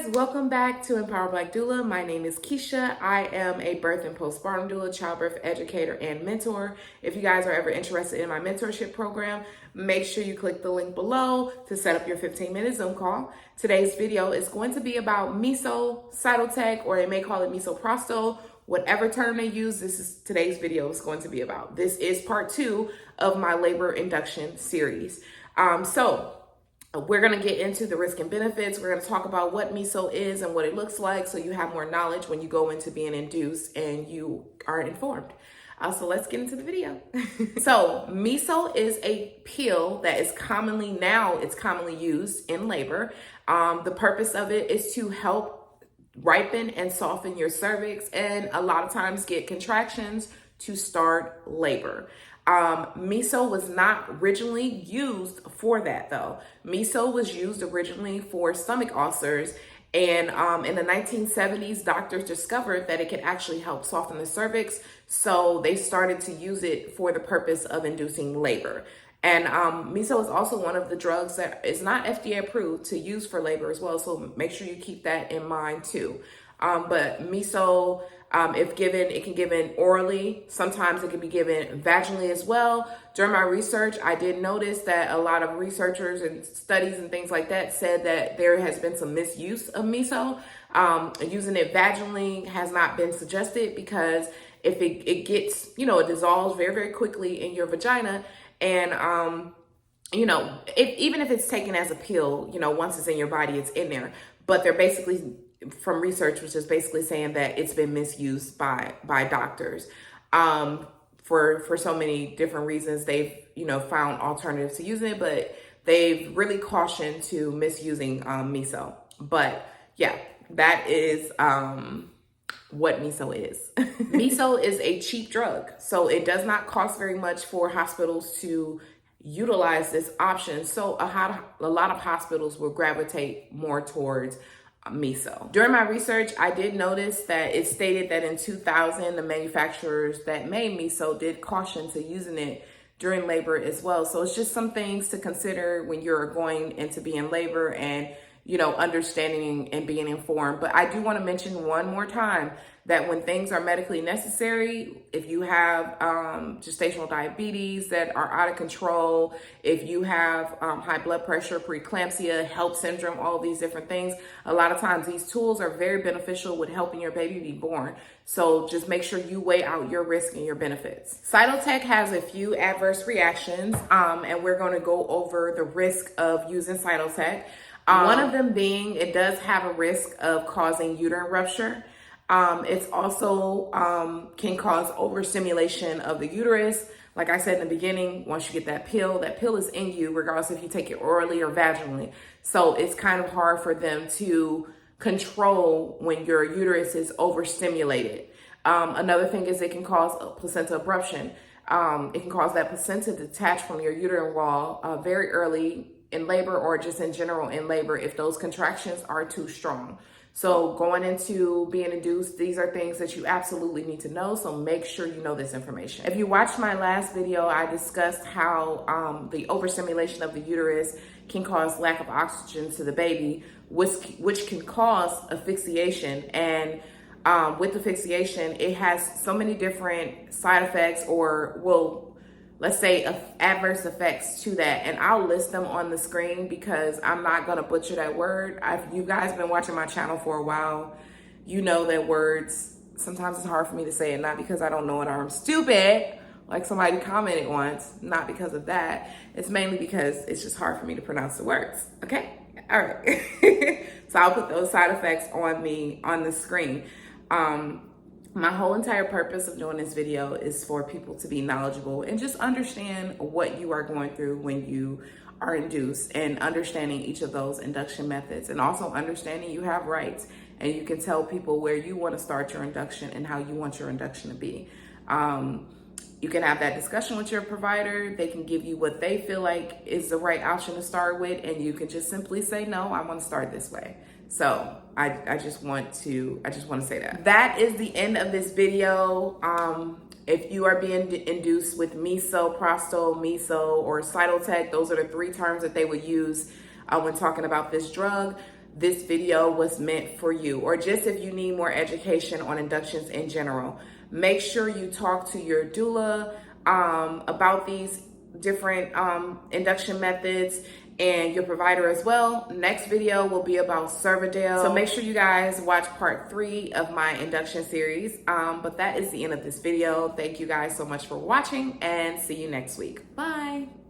guys, welcome back to Empower Black Doula. My name is Keisha. I am a birth and postpartum doula, childbirth educator, and mentor. If you guys are ever interested in my mentorship program, make sure you click the link below to set up your 15-minute Zoom call. Today's video is going to be about meso, Cytotec, or they may call it misoprostol. Whatever term they use, today's video is going to be about. This is part 2 of my labor induction series. We're going to get into the risk and benefits. We're going to talk about what meso is and what it looks like so you have more knowledge when you go into being induced and you are informed. So let's get into the video. So meso is a pill that is commonly used in labor. The purpose of it is to help ripen and soften your cervix and a lot of times get contractions to start labor. Meso was not originally used for that though. Meso was used originally for stomach ulcers, and in the 1970s, doctors discovered that it could actually help soften the cervix, so they started to use it for the purpose of inducing labor. And meso is also one of the drugs that is not FDA approved to use for labor as well, so make sure you keep that in mind too. But meso, if given, it can be given orally. Sometimes it can be given vaginally as well. During my research, I did notice that a lot of researchers and studies and things like that said that there has been some misuse of meso. Using it vaginally has not been suggested because if it gets, it dissolves very, very quickly in your vagina. And, even if it's taken as a pill, once it's in your body, it's in there. But they're basically, from research, which is basically saying that it's been misused by doctors for so many different reasons. They've found alternatives to using it, but they've really cautioned to misusing meso. But yeah, that is what meso is. Meso is a cheap drug, so it does not cost very much for hospitals to utilize this option. So a lot of hospitals will gravitate more towards meso. During my research, I did notice that it stated that in 2000, the manufacturers that made meso did caution to using it during labor as well. So it's just some things to consider when you're going into being labor and, understanding and being informed. But I do want to mention one more time that when things are medically necessary, if you have gestational diabetes that are out of control, if you have high blood pressure, preeclampsia, HELLP syndrome, all these different things, a lot of times these tools are very beneficial with helping your baby be born. So just make sure you weigh out your risk and your benefits. Cytotec has a few adverse reactions, and we're going to go over the risk of using Cytotec. One of them being it does have a risk of causing uterine rupture. It's also can cause overstimulation of the uterus. Like I said in the beginning, once you get that pill is in you regardless if you take it orally or vaginally. So it's kind of hard for them to control when your uterus is overstimulated. Another thing is it can cause a placenta abruption. It can cause that placenta to detach from your uterine wall very early in labor or just in general in labor if those contractions are too strong. So going into being induced, these are things that you absolutely need to know. So make sure you know this information. If you watched my last video, I discussed how the overstimulation of the uterus can cause lack of oxygen to the baby, which can cause asphyxiation. And with asphyxiation, it has so many different side effects let's say adverse effects to that. And I'll list them on the screen because I'm not gonna butcher that word. You guys been watching my channel for a while. You know that words, sometimes it's hard for me to say it, not because I don't know it or I'm stupid, like somebody commented once, not because of that. It's mainly because it's just hard for me to pronounce the words, okay? All right, so I'll put those side effects on the screen. My whole entire purpose of doing this video is for people to be knowledgeable and just understand what you are going through when you are induced and understanding each of those induction methods and also understanding you have rights and you can tell people where you want to start your induction and how you want your induction to be. You can have that discussion with your provider. They can give you what they feel like is the right option to start with, and you can just simply say, no, I want to start this way. So I just want to say that. That is the end of this video. If you are being induced with misoprostol, meso, or Cytotec, those are the 3 terms that they would use when talking about this drug. this video was meant for you, or just if you need more education on inductions in general. Make sure you talk to your doula about these different induction methods, and your provider as well. Next video will be about Cervidil. So make sure you guys watch part 3 of my induction series. But that is the end of this video. Thank you guys so much for watching, and see you next week. Bye.